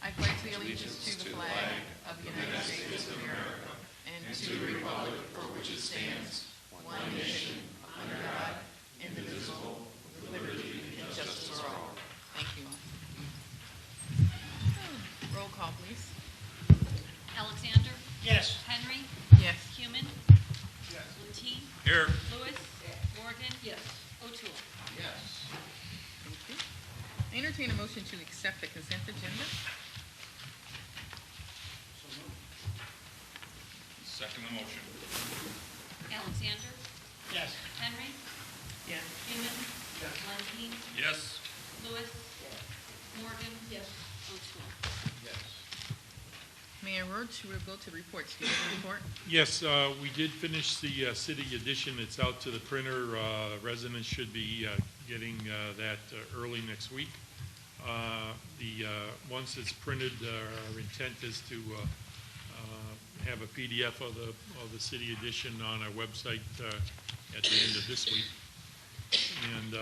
I pledge allegiance to the flag of the United States of America and to the republic for which it stands, one nation, under God, indivisible, with liberty and justice for all. Thank you. Roll call, please. Alexander? Yes. Henry? Yes. Human? Yes. Latif? Here. Lewis? Morgan? Yes. O'Toole? Yes. Thank you. I entertain a motion to accept the consent agenda. Second the motion. Alexander? Yes. Henry? Yes. Human? Yes. Latif? Yes. Lewis? Morgan? Yes. O'Toole? Yes. Mayor Roach, we'll go to reports. Do you have a report? Yes, we did finish the city edition. It's out to the printer. Residents should be getting that early next week. Once it's printed, our intent is to have a PDF of the city edition on our website at the end of this week. And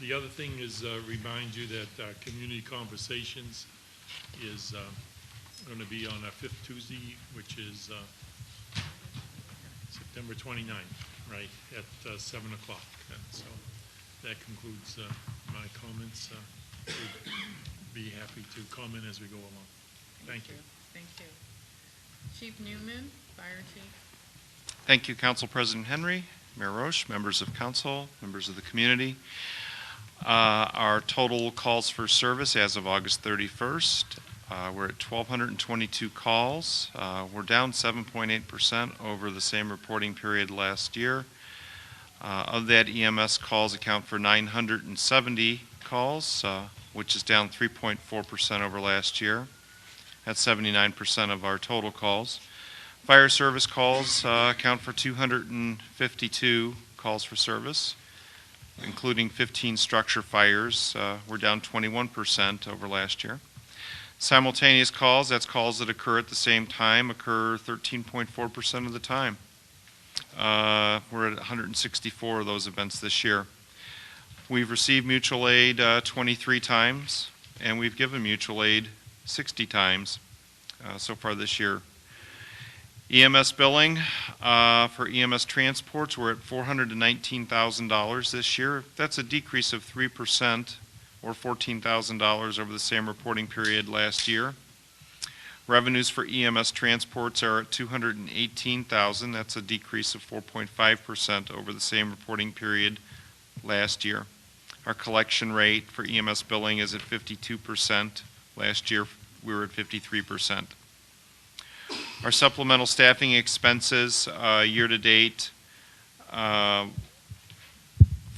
the other thing is remind you that Community Conversations is going to be on our fifth Tuesday, which is September 29th, right, at 7 o'clock. And so that concludes my comments. We'd be happy to comment as we go along. Thank you. Thank you. Chief Newman, Fire Chief. Thank you, Council President Henry, Mayor Roche, members of council, members of the community. Our total calls for service as of August 31st, we're at 1,222 calls. We're down 7.8% over the same reporting period last year. Of that, EMS calls account for 970 calls, which is down 3.4% over last year. That's 79% of our total calls. Fire service calls account for 252 calls for service, including 15 structure fires. We're down 21% over last year. Simultaneous calls, that's calls that occur at the same time, occur 13.4% of the time. We're at 164 of those events this year. We've received mutual aid 23 times, and we've given mutual aid 60 times so far this year. EMS billing for EMS transports, we're at $419,000 this year. That's a decrease of 3% or $14,000 over the same reporting period last year. Revenues for EMS transports are at $218,000. That's a decrease of 4.5% over the same reporting period last year. Our collection rate for EMS billing is at 52%. Last year, we were at 53%. Our supplemental staffing expenses year-to-date for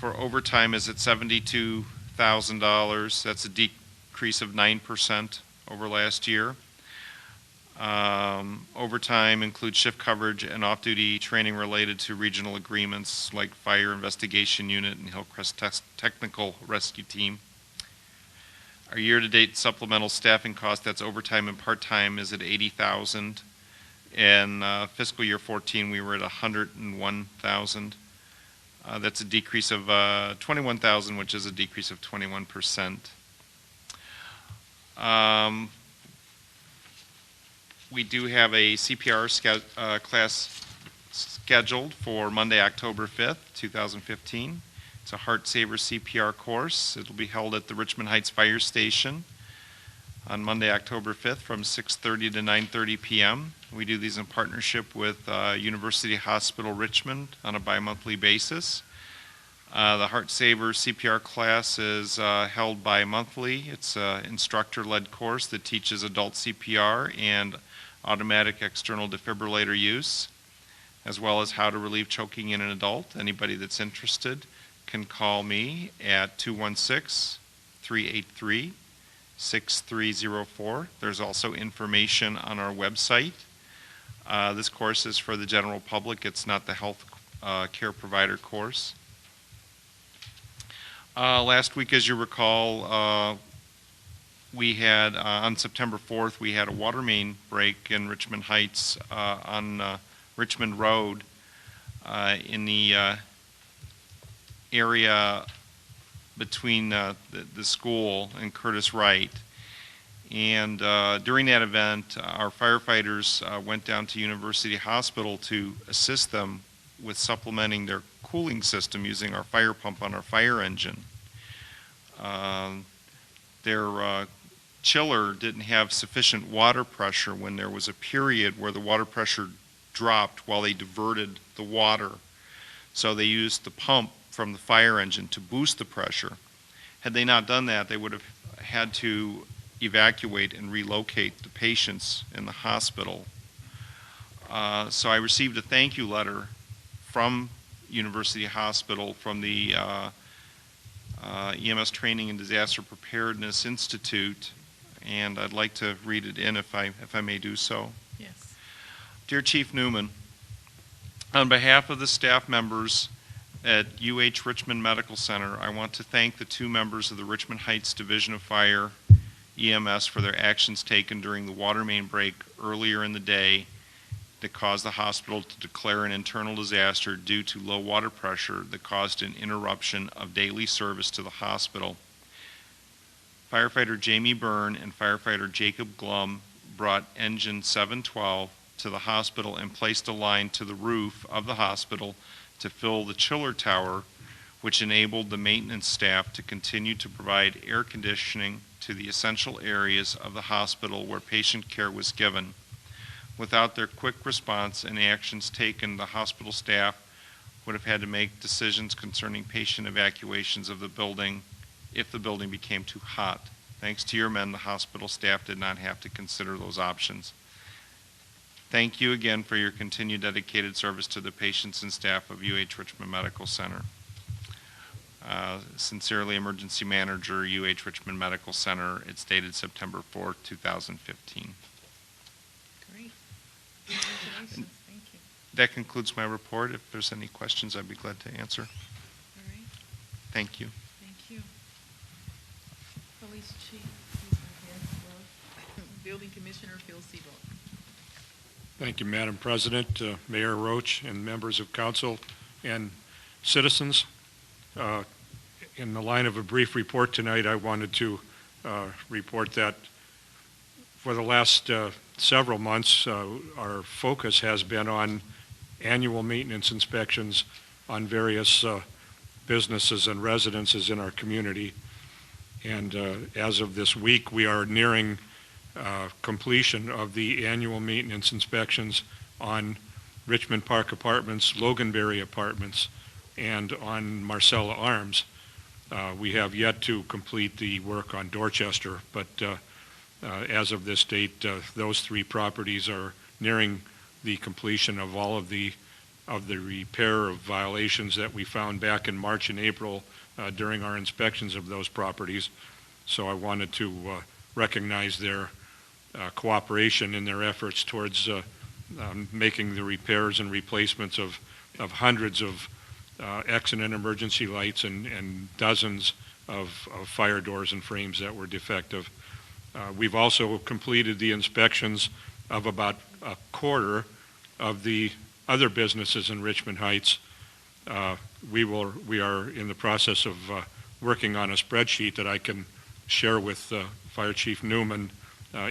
overtime is at $72,000. That's a decrease of 9% over last year. Overtime includes shift coverage and off-duty training related to regional agreements like Fire Investigation Unit and Hillcrest Technical Rescue Team. Our year-to-date supplemental staffing cost, that's overtime and part-time, is at $80,000. In fiscal year 14, we were at $101,000. That's a decrease of $21,000, which is a decrease of 21%. We do have a CPR class scheduled for Monday, October 5th, 2015. It's a Heart Saver CPR course. It'll be held at the Richmond Heights Fire Station on Monday, October 5th from 6:30 to 9:30 p.m. We do these in partnership with University Hospital Richmond on a bi-monthly basis. The Heart Saver CPR class is held bi-monthly. It's an instructor-led course that teaches adult CPR and automatic external defibrillator use, as well as how to relieve choking in an adult. Anybody that's interested can call me at 216-383-6304. There's also information on our website. This course is for the general public. It's not the health care provider course. Last week, as you recall, we had, on September 4th, we had a water main break in Richmond Heights on Richmond Road in the area between the school and Curtis Wright. And during that event, our firefighters went down to University Hospital to assist them with supplementing their cooling system using our fire pump on our fire engine. Their chiller didn't have sufficient water pressure when there was a period where the water pressure dropped while they diverted the water. So they used the pump from the fire engine to boost the pressure. Had they not done that, they would have had to evacuate and relocate the patients in the hospital. So I received a thank you letter from University Hospital, from the EMS Training and Disaster Preparedness Institute, and I'd like to read it in if I may do so. Yes. Dear Chief Newman, on behalf of the staff members at UH Richmond Medical Center, I want to thank the 2 members of the Richmond Heights Division of Fire EMS for their actions taken during the water main break earlier in the day that caused the hospital to declare an internal disaster due to low water pressure that caused an interruption of daily service to the hospital. Firefighter Jamie Byrne and firefighter Jacob Glum brought engine 712 to the hospital and placed a line to the roof of the hospital to fill the chiller tower, which enabled the maintenance staff to continue to provide air conditioning to the essential areas of the hospital where patient care was given. Without their quick response and actions taken, the hospital staff would have had to make decisions concerning patient evacuations of the building if the building became too hot. Thanks to your men, the hospital staff did not have to consider those options. Thank you again for your continued dedicated service to the patients and staff of UH Richmond Medical Center. Sincerely, Emergency Manager, UH Richmond Medical Center. It's dated September 4th, 2015. Great. Congratulations. Thank you. That concludes my report. If there's any questions, I'd be glad to answer. All right. Thank you. Thank you. Police Chief, he's not here. Building Commissioner Phil Seabolt. Thank you, Madam President, Mayor Roach, and members of council and citizens. In the line of a brief report tonight, I wanted to report that for the last several months, our focus has been on annual maintenance inspections on various businesses and residences in our community. And as of this week, we are nearing completion of the annual maintenance inspections on Richmond Park Apartments, Loganberry Apartments, and on Marcella Arms. We have yet to complete the work on Dorchester, but as of this date, those 3 properties are nearing the completion of all of the repair of violations that we found back in March and April during our inspections of those properties. So I wanted to recognize their cooperation in their efforts towards making the repairs and replacements of hundreds of exit and emergency lights and dozens of fire doors and frames that were defective. We've also completed the inspections of about a quarter of the other businesses in Richmond Heights. We are in the process of working on a spreadsheet that I can share with Fire Chief Newman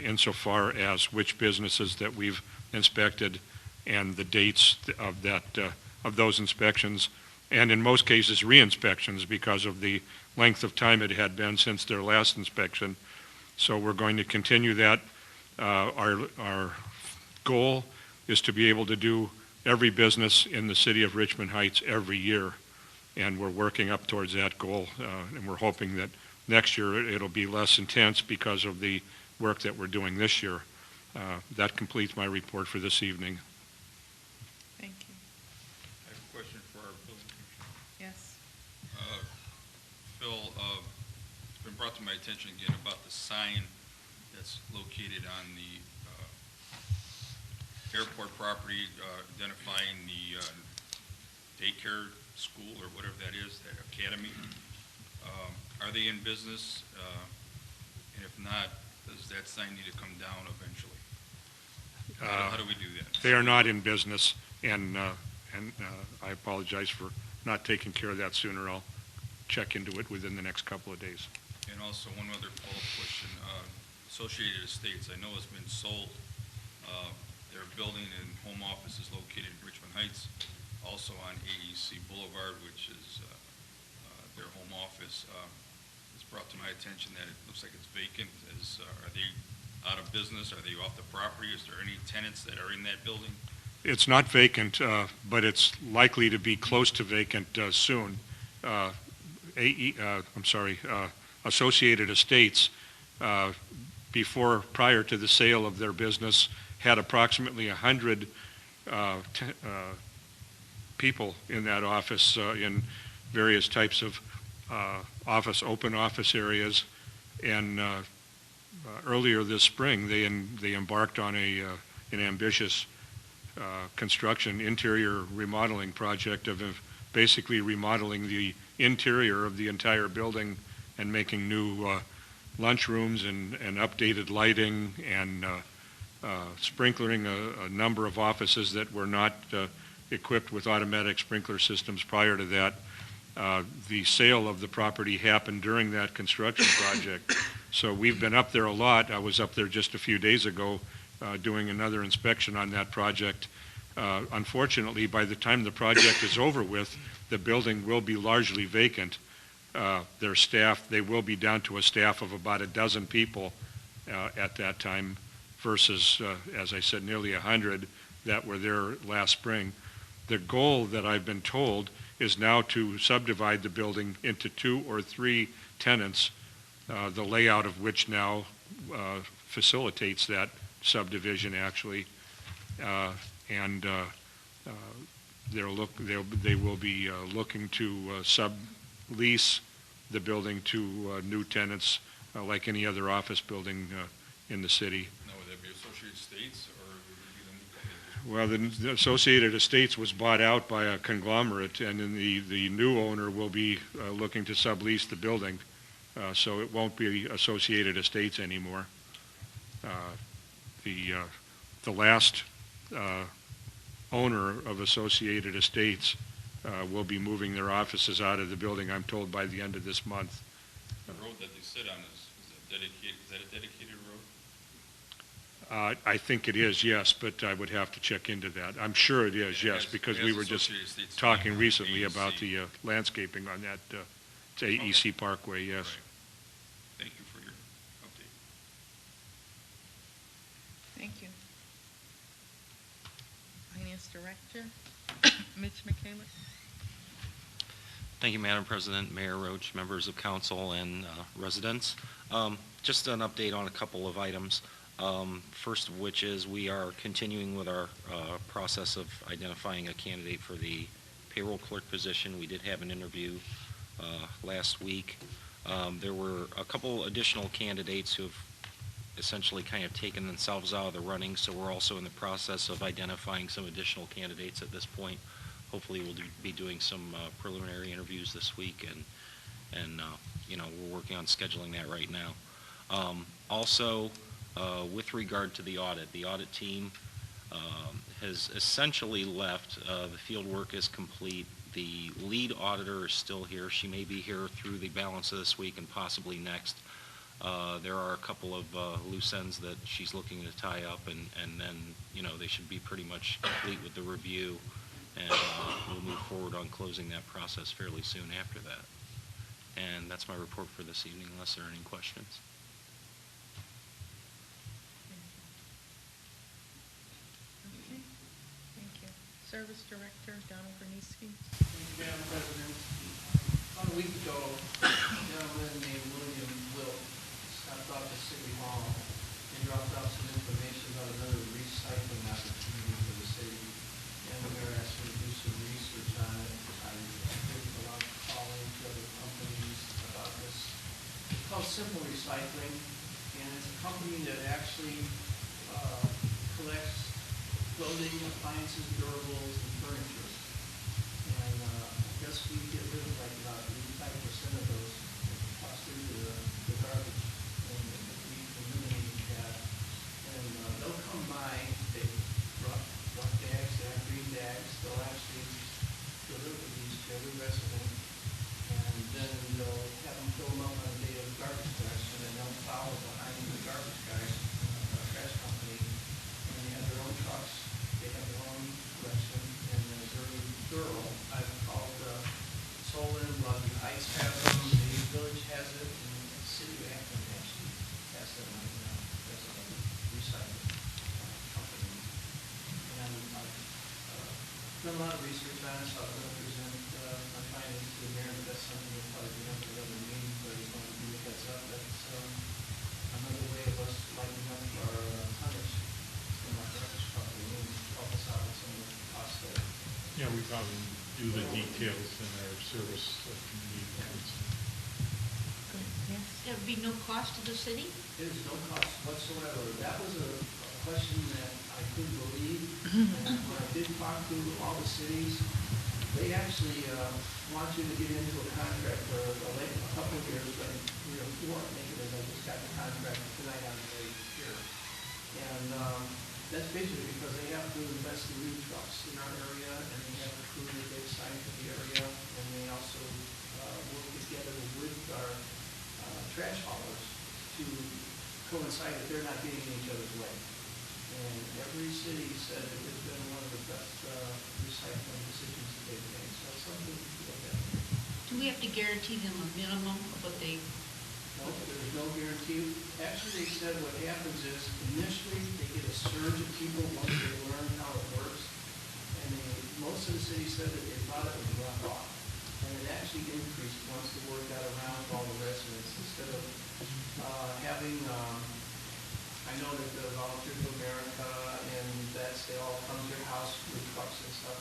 insofar as which businesses that we've inspected and the dates of those inspections, and in most cases re-inspections because of the length of time it had been since their last inspection. So we're going to continue that. Our goal is to be able to do every business in the city of Richmond Heights every year, and we're working up towards that goal, and we're hoping that next year it'll be less intense because of the work that we're doing this year. That completes my report for this evening. Thank you. I have a question for our building commissioner. Yes. Phil, it's been brought to my attention again about the sign that's located on the airport property identifying the daycare school or whatever that is, that academy. Are they in business? And if not, does that sign need to come down eventually? How do we do that? They are not in business, and I apologize for not taking care of that sooner. I'll check into it within the next couple of days. And also, one other follow-up question. Associated Estates, I know it's been sold. Their building and home office is located in Richmond Heights, also on AEC Boulevard, which is their home office. It's brought to my attention that it looks like it's vacant. Are they out of business? Are they off the property? Is there any tenants that are in that building? It's not vacant, but it's likely to be close to vacant soon. Associated Estates, prior to the sale of their business, had approximately 100 people in that office in various types of open office areas. And earlier this spring, they embarked on an ambitious construction interior remodeling project of basically remodeling the interior of the entire building and making new lunchrooms and updated lighting and sprinkling a number of offices that were not equipped with automatic sprinkler systems prior to that. The sale of the property happened during that construction project. So we've been up there a lot. I was up there just a few days ago doing another inspection on that project. Unfortunately, by the time the project is over with, the building will be largely vacant. Their staff, they will be down to a staff of about a dozen people at that time versus, as I said, nearly 100 that were there last spring. The goal that I've been told is now to subdivide the building into 2 or 3 tenants, the layout of which now facilitates that subdivision actually. They will be looking to sublease the building to new tenants like any other office building in the city. Now, would that be Associated Estates or would it be the new company? Well, the Associated Estates was bought out by a conglomerate, and then the new owner will be looking to sublease the building, so it won't be Associated Estates anymore. The last owner of Associated Estates will be moving their offices out of the building, I'm told, by the end of this month. The road that they sit on is that a dedicated road? I think it is, yes, but I would have to check into that. I'm sure it is, yes, because we were just talking recently about the landscaping on that AEC Parkway, yes. Right. Thank you for your update. Thank you. Finance Director, Mitch McCaleb. Thank you, Madam President, Mayor Roach, members of council, and residents. Just an update on a couple of items. First of which is we are continuing with our process of identifying a candidate for the payroll clerk position. We did have an interview last week. There were a couple additional candidates who have essentially kind of taken themselves out of the running, so we're also in the process of identifying some additional candidates at this point. Hopefully we'll be doing some preliminary interviews this week, and we're working on scheduling that right now. Also, with regard to the audit team has essentially left. The field work is complete. The lead auditor is still here. She may be here through the balance of this week and possibly next. There are a couple of loose ends that she's looking to tie up, and then they should be pretty much complete with the review, and we'll move forward on closing that process fairly soon after that. And that's my report for this evening, unless there are any questions. Okay, thank you. Service Director, Donald Berniski. Madam President, about a week ago, a gentleman named William Wilt stopped off at City Hall and dropped off some information about another recycling opportunity for the city. And we were asked to do some research on it. I think about calling to other companies about this. It's called Simple Recycling, and it's a company that actually collects clothing, appliances, durables, and furniture. And I guess we get rid of like about 85% of those tossed into the garbage, and we eliminate that. And they'll come by, they brought bags, they have green bags, they'll actually deliver these to every resident, and then follow behind the garbage guys, trash company, and they have their own trucks, they have their own collection, and they're very thorough. I've called Solon, Heights has them, the village has it, and the city of Akron actually has them right now. That's a recycling company. And I've done a lot of research on it, so I'm going to present my findings to the mayor, but that's something we'll probably bring up at another meeting, but I just want to give you a heads up. That's another way of us lightening up our tonnage from our garbage company and help us out with some of the costs there. Yeah, we probably do the details in our service committee reports. There would be no cost to the city? There is no cost whatsoever. That was a question that I couldn't believe. And when I did talk to all the cities, they actually want you to get into a contract for a couple of years, like 3 or 4, I think it is. I just got the contract tonight on the way here. And that's basically because they have to invest in new trucks in our area, and they have a crew that they've signed for the area, and they also work together with our trash haulers to coincide that they're not getting in each other's way. And every city said that it's been one of the best recycling decisions that they've made. So it's something to look at. Do we have to guarantee them a minimum of what they? No, there's no guarantee. Actually, they said what happens is initially they get a surge of people once they learn how it works. And most of the cities said that they thought it would drop off. And it actually increased once the word got around to all the residents. Instead of having, I know that the Volunteers of America and vets, they all come to your house with trucks and stuff.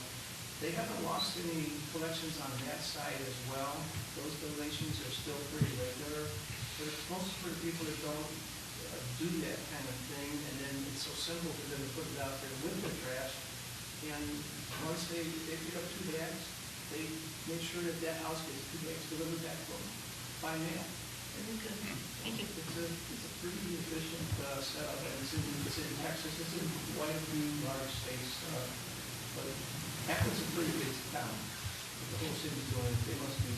They haven't lost any collections on that side as well. Those donations are still pretty regular. But it's mostly for the people that don't do that kind of thing, and then it's so simple for them to put it out there with the trash. And once they pick up 2 bags, they make sure that that house gets 2 bags delivered back to them by mail. Very good. Thank you. It's a pretty efficient setup, and it's in Texas. It's in quite a few large states, but Akron's a pretty big town. The whole city's doing it. They must be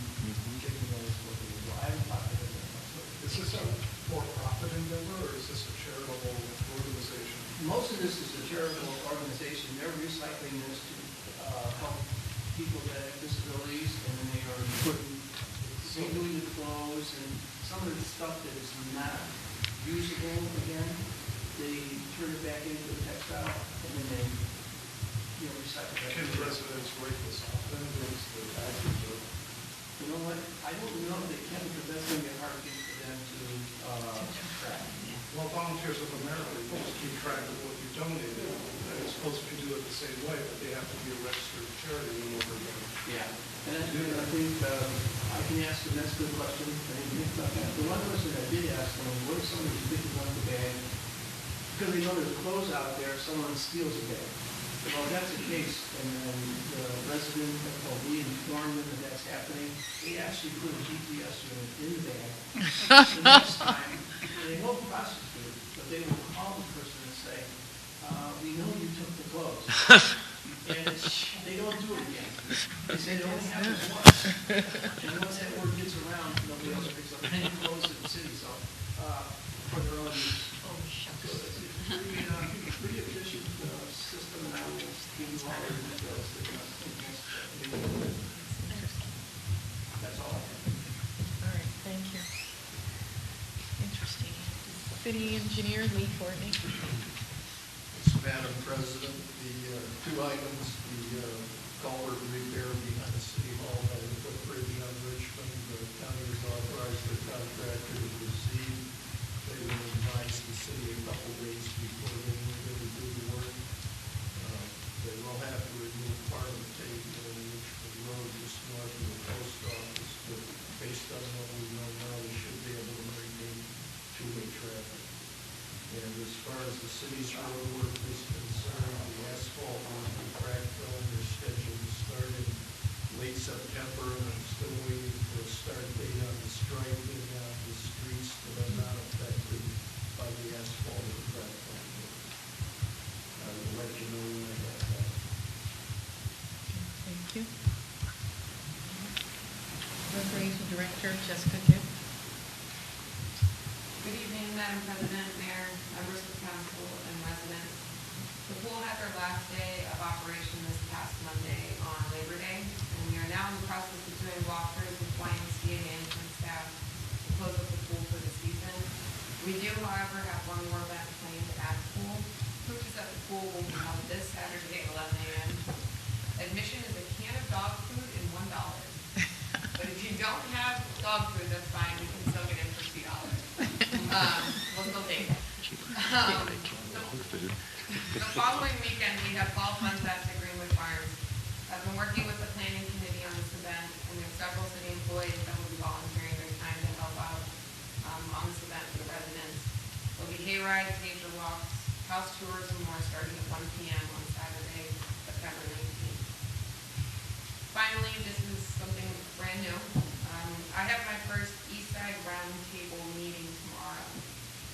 taking notice what they do. I haven't talked to them that much. Is this a for-profit endeavor, or is this a charitable organization? Most of this is a charitable organization. They're recycling this to help people that have disabilities, and then they are doing the clothes and some of the stuff that is not usable again. They turn it back into a textile, and then they, recycle that. Can residents write this off then, against the taxes, or? You know what? I don't know if they can, because that's going to be a hard thing for them to track. Well, Volunteers of America, you just keep track of what you donated. I suppose if you do it the same way, but they have to be a registered charity in order to. Yeah, and I think I can ask them, that's a good question. I didn't think about that. The one question I did ask them, what if somebody's picking up the bag? Because they know there's clothes out there, someone steals a bag. Well, if that's the case, and then the resident, we inform them that that's happening, they actually put a GPS unit in the bag. The next time, they won't prosecute, but they will call the person and say, we know you took the clothes. And they don't do it again. They say it only happens once. And once that word gets around, nobody else picks up any clothes in the city, so, for their own use. Oh, shucks. So it's a pretty efficient system, and I will give you all the details that that's all I have. All right, thank you. Interesting. City Engineer Lee Courtney. Madam President, the 2 items, the culvert repair behind the City Hall by the footbridge on Richmond, the county has authorized the contractor to proceed. They will advise the city a couple days before they really do the work. They will have to remove part of the pavement on Richmond Road just north of the post office, but based on what we know now, they should be able to maintain 2-way traffic. And as far as the city's road work is concerned, the asphalt work and crack filling are scheduled to start in late September, and I'm still waiting for a start date on the striping on the streets that are not affected by the asphalt or crack filling work. I will let you know when I have that. Thank you. Recreation Director Jessica Gibb. Good evening. Madam President, Mayor, members of council, and residents. The pool had their last day of operation this past Monday on Labor Day, and we are now in the process of doing walkthroughs with YMCA management staff to close up the pool for the season. We do, however, have one more event planned at the pool. Purchase at the pool will be held this Saturday at 11 a.m. Admission is a can of dog food and $1. But if you don't have dog food, that's fine. We can still get in for $2. We'll still take it. The following weekend, we have Fall Fun Fest at Greenwood Farms. I've been working with the planning committee on this event, and we have several city employees that will be volunteering their time to help out on this event for the residents. There'll be hay rides, nature walks, house tours, and more starting at 1 p.m. on Saturday, September 19th. Finally, this is something brand new. I have my first Eastside Roundtable meeting tomorrow.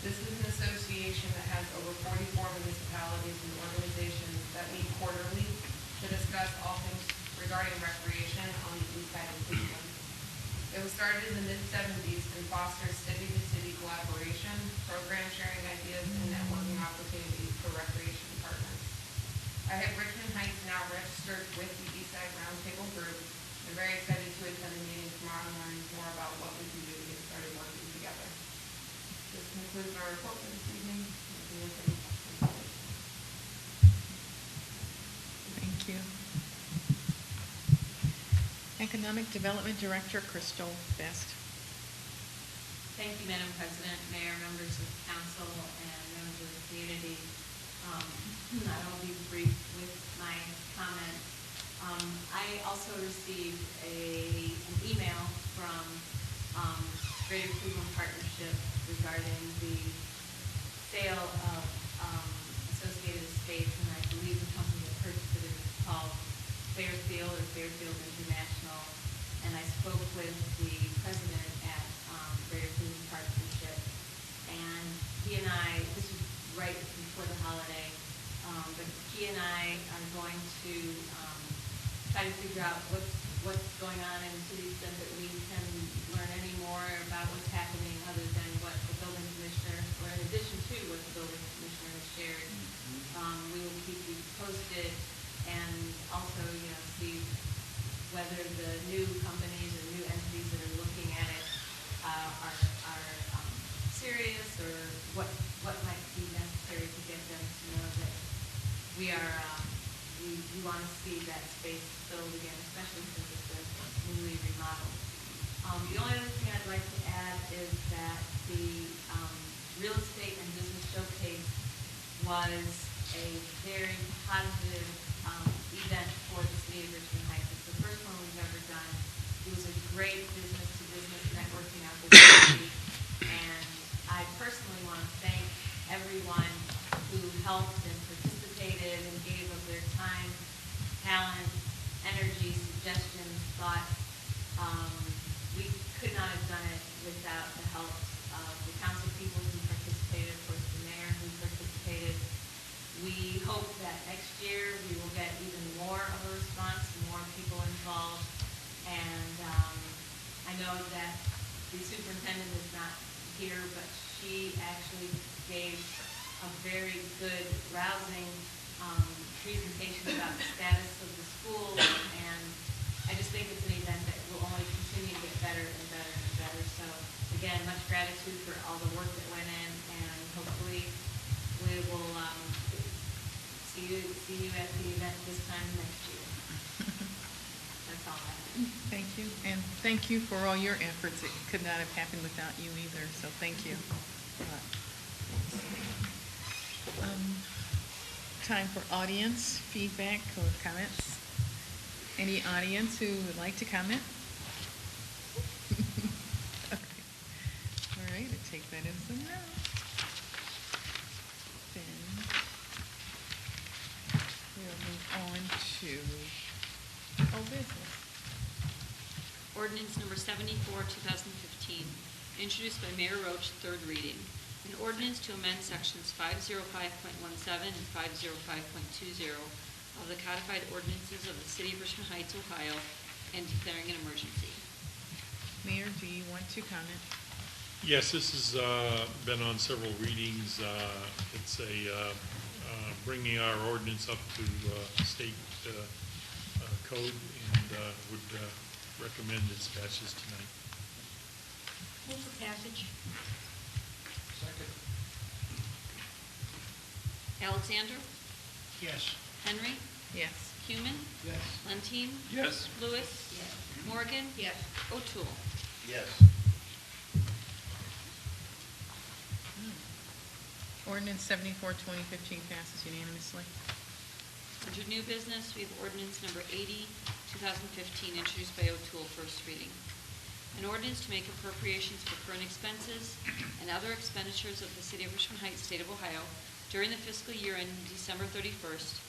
This is an association that has over 44 municipalities and organizations that meet quarterly to discuss all things regarding recreation on the east side of Cleveland. It was started in the mid-70s and fosters city-to-city collaboration, program sharing ideas, and networking opportunities for recreation partners. I have Richmond Heights now registered with the Eastside Roundtable group. I'm very excited to attend the meeting tomorrow and learn more about what we can do to get started working together. This concludes our report for this evening. If you have any questions. Thank you. Economic Development Director, Crystal Best. Thank you, Madam President, Mayor, members of council, and members of the community. I'll be brief with my comments. I also received an email from Greater Cleveland Partnership regarding the sale of Associated Estates, and I believe the company that purchased it is called Fairfield or Fairfield International. And I spoke with the president at Greater Cleveland Partnership, and he and I, this was right before the holiday, but he and I are going to try to figure out what's going on, and to the extent that we can learn any more about what's happening other than what the building commissioner, or in addition to what the building commissioner has shared. We will keep you posted, and also, see whether the new companies or new entities that are looking at it are serious, or what might be necessary to get them to know that we are we want to see that space filled again, especially since it's been newly remodeled. The only other thing I'd like to add is that the real estate and business showcase was a very positive event for the city of Richmond Heights. It's the first one we've ever done. It was a great business-to-business networking opportunity, and I personally want to thank everyone who helped and participated and gave of their time, talent, energy, suggestions, thoughts. We could not have done it without the help of the council people who participated, of course the mayor who participated. We hope that next year we will get even more of a response, more people involved, and I know that the superintendent is not here, but she actually gave a very good, rousing presentation about the status of the school, and I just think it's an event that will only continue to get better and better and better. So again, much gratitude for all the work that went in, and hopefully we will see you at the event this time next year. That's all I have. Thank you, and thank you for all your efforts. It could not have happened without you either, so thank you. Time for audience feedback or comments. Any audience who would like to comment? Okay. All right, I take that as a no. Then we'll move on to old business. Ordinance number 74, 2015, introduced by Mayor Roach, third reading. An ordinance to amend sections 505.17 and 505.20 of the codified ordinances of the City of Richmond Heights, Ohio, and declaring an emergency. Mayor, do you want to comment? Yes, this has been on several readings. It's bringing our ordinance up to state code, and would recommend its passage tonight. Move for passage. Second. Alexander? Yes. Henry? Yes. Human? Yes. Lentine? Yes. Lewis? Morgan? Yes. O'Toole? Yes. Ordinance 74, 2015 passes unanimously. Under new business, we have ordinance number 80, 2015, introduced by O'Toole, first reading. An ordinance to make appropriations for current expenses and other expenditures of the City of Richmond Heights, State of Ohio, during the fiscal year ending December 31st,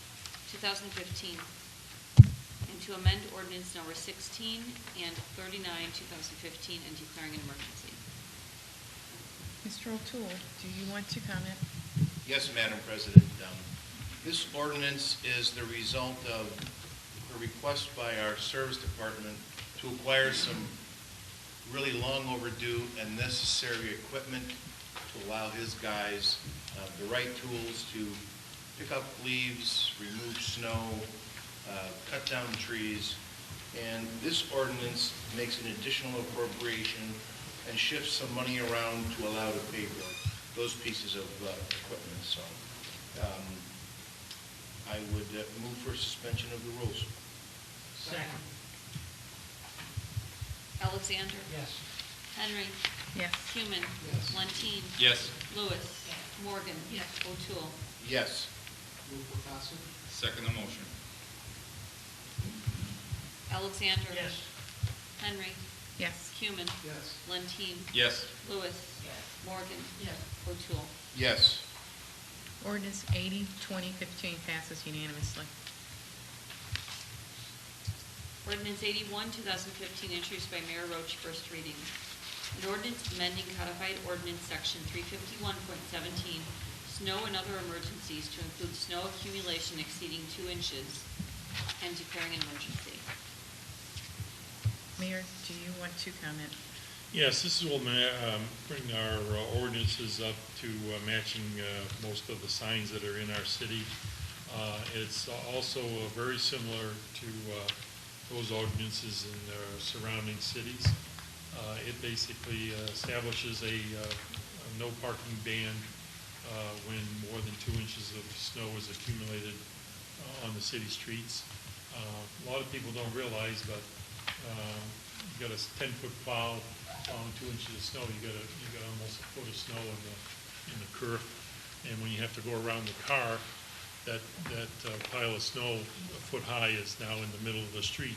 2015, and to amend ordinance number 16 and 39, 2015, and declaring an emergency. Mr. O'Toole, do you want to comment? Yes, Madam President. This ordinance is the result of a request by our service department to acquire some really long overdue and necessary equipment to allow his guys the right tools to pick up leaves, remove snow, cut down trees. And this ordinance makes an additional appropriation and shifts some money around to allow to pay for those pieces of equipment. So I would move for suspension of the rules. Second. Alexander? Yes. Henry? Yes. Human? Yes. Lentine? Yes. Lewis? Morgan? O'Toole? Yes. Move for passage. Second the motion. Alexander? Yes. Henry? Yes. Human? Yes. Lentine? Yes. Lewis? Morgan? O'Toole? Yes. Ordinance 80, 2015 passes unanimously. Ordinance 81, 2015, introduced by Mayor Roach, first reading. An ordinance amending codified ordinance section 351.17, snow and other emergencies to include snow accumulation exceeding 2 inches and declaring an emergency. Mayor, do you want to comment? Yes, this will bring our ordinances up to matching most of the signs that are in our city. It's also very similar to those ordinances in surrounding cities. It basically establishes a no parking ban when more than 2 inches of snow is accumulated on the city streets. A lot of people don't realize, but you got a 10-foot plow plowing 2 inches of snow, you got almost a foot of snow in the curb, and when you have to go around the car, that pile of snow a foot high is now in the middle of the street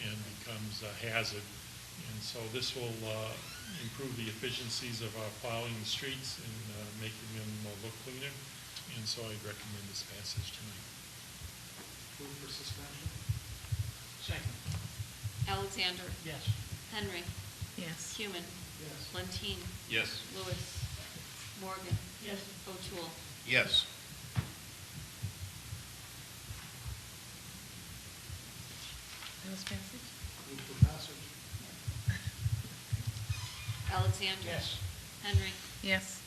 and becomes a hazard. And so this will improve the efficiencies of our plowing the streets and making them look cleaner. And so I'd recommend this passage tonight. Move for suspension. Second. Alexander? Yes. Henry? Yes. Human? Yes. Lentine? Yes. Lewis? Morgan? Yes. O'Toole? Yes. Bills passage? Move for passage. Alexander? Yes. Henry? Yes.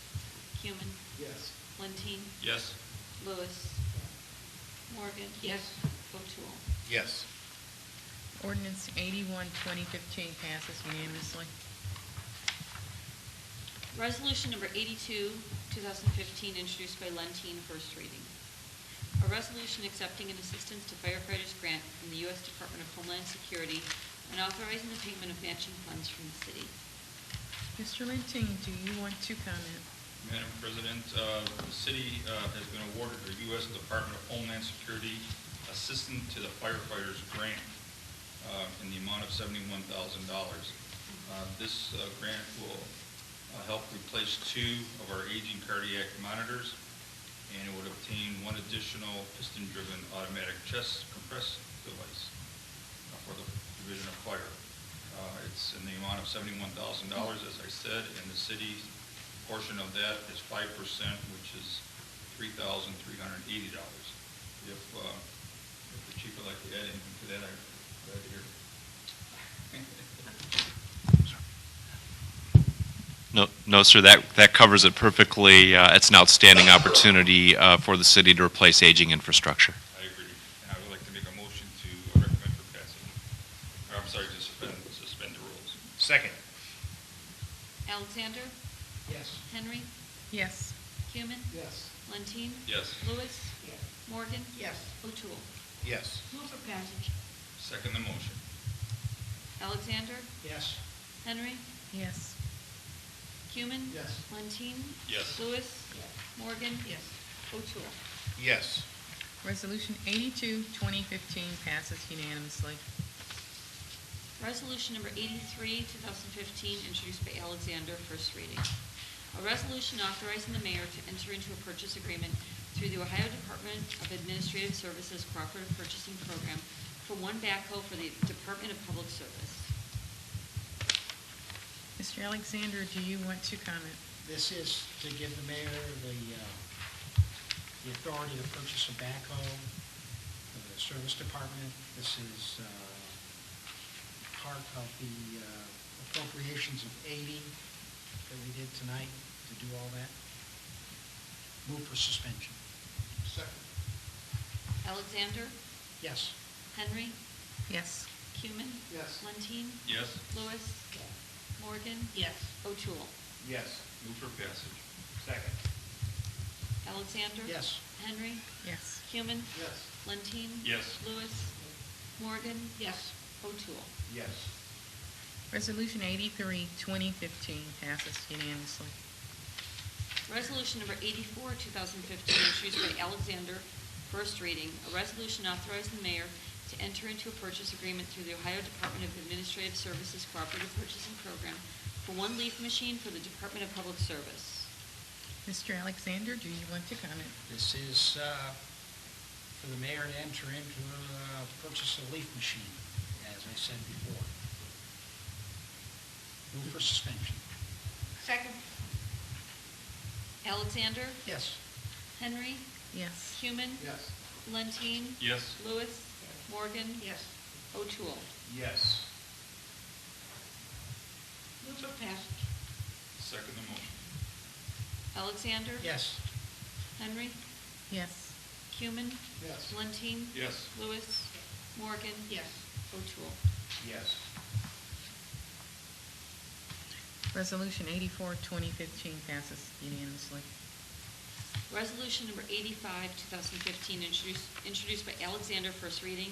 Human? Yes. Lentine? Yes. Lewis? Morgan? O'Toole? Yes. Ordinance 81, 2015 passes unanimously. Resolution number 82, 2015, introduced by Lentine, first reading. A resolution accepting an assistance to firefighters grant from the U.S. Department of Homeland Security and authorizing the payment of matching funds from the city. Mr. Lentine, do you want to comment? Madam President, the city has been awarded the U.S. Department of Homeland Security Assistance to the Firefighters Grant in the amount of $71,000. This grant will help replace 2 of our aging cardiac monitors, and it would obtain 1 additional piston-driven automatic chest compress device for the Division of Fire. It's in the amount of $71,000, as I said, and the city's portion of that is 5%, which is $3,380. If the chief would like to add anything to that, I'm glad to hear. No, sir, that covers it perfectly. It's an outstanding opportunity for the city to replace aging infrastructure. I agree. And I would like to make a motion to recommend for passage. Or, I'm sorry, to suspend the rules. Second. Alexander? Yes. Henry? Yes. Cuman? Yes. Lentine? Yes. Lewis? Morgan? Yes. O'Toole? Yes. Move for passage. Second the motion. Alexander? Yes. Henry? Yes. Cuman? Yes. Lentine? Yes. Lewis? Morgan? Yes. O'Toole? Yes. Resolution 82, 2015 passes unanimously. Resolution number 83, 2015, introduced by Alexander, first reading. A resolution authorizing the mayor to enter into a purchase agreement through the Ohio Department of Administrative Services Cooperative Purchasing Program for one backhoe for the Department of Public Service. Mr. Alexander, do you want to comment? This is to give the mayor the authority to purchase a backhoe for the service department. This is part of the appropriations of 80 that we did tonight to do all that. Move for suspension. Second. Alexander? Yes. Henry? Yes. Cuman? Yes. Lentine? Yes. Lewis? Morgan? Yes. O'Toole? Yes. Move for passage. Second. Alexander? Yes. Henry? Yes. Cuman? Yes. Lentine? Yes. Lewis? Morgan? Yes. O'Toole? Yes. Resolution 83, 2015 passes unanimously. Resolution number 84, 2015, introduced by Alexander, first reading. A resolution authorizing the mayor to enter into a purchase agreement through the Ohio Department of Administrative Services Cooperative Purchasing Program for one leaf machine for the Department of Public Service. Mr. Alexander, do you want to comment? This is for the mayor to enter into a purchase of leaf machine, as I said before. Move for suspension. Second. Alexander? Yes. Henry? Yes. Cuman? Yes. Lentine? Yes. Lewis? Morgan? Yes. O'Toole? Yes. Move for passage. Second the motion. Alexander? Yes. Henry? Yes. Cuman? Yes. Lentine? Yes. Lewis? Morgan? Yes. O'Toole? Yes. Resolution 84, 2015 passes unanimously. Resolution number 85, 2015, introduced by Alexander, first reading.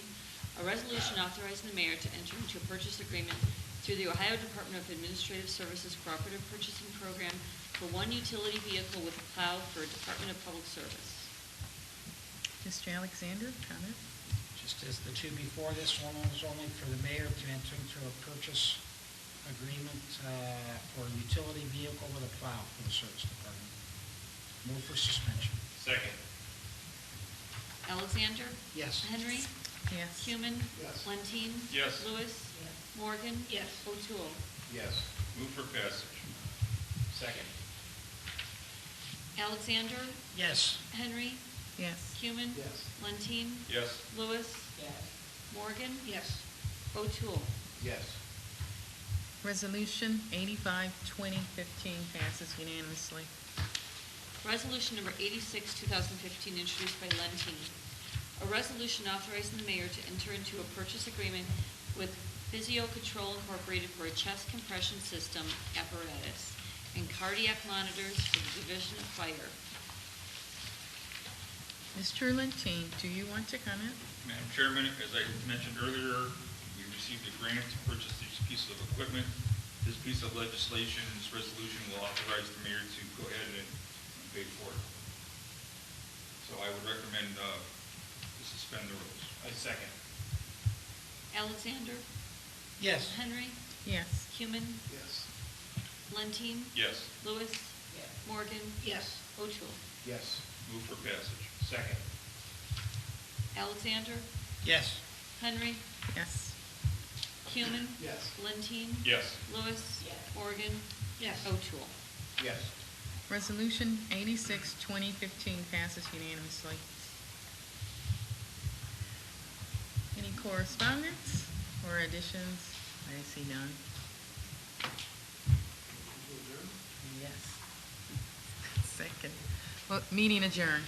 A resolution authorizing the mayor to enter into a purchase agreement through the Ohio Department of Administrative Services Cooperative Purchasing Program for one utility vehicle with a plow for Department of Public Service. Mr. Alexander, comment? Just as the two before, this one was only for the mayor to enter into a purchase agreement for a utility vehicle with a plow for the service department. Move for suspension. Second. Alexander? Yes. Henry? Yes. Cuman? Yes. Lentine? Yes. Lewis? Morgan? Yes. O'Toole? Yes. Move for passage. Second. Alexander? Yes. Henry? Yes. Cuman? Yes. Lentine? Yes. Lewis? Yes. Morgan? Yes. O'Toole? Yes. Resolution 85, 2015 passes unanimously. Resolution number 86, 2015, introduced by Lentine. A resolution authorizing the mayor to enter into a purchase agreement with Physio Control Incorporated for a chest compression system apparatus and cardiac monitors for the Division of Fire. Mr. Lentine, do you want to comment? Madam Chairman, as I mentioned earlier, we received a grant to purchase these pieces of equipment. This piece of legislation, this resolution will authorize the mayor to go ahead and pay for it. So I would recommend to suspend the rules. I second. Alexander? Yes. Henry? Yes. Cuman? Yes. Lentine? Yes. Lewis? Yes. Morgan? Yes. O'Toole? Yes. Move for passage. Second. Alexander? Yes. Henry? Yes. Cuman? Yes. Lentine? Yes. Lewis? Yes. Morgan? Yes. O'Toole? Yes. Resolution 86, 2015 passes unanimously. Any correspondence or additions? I see none. Yes. Second. Well, meeting adjourned.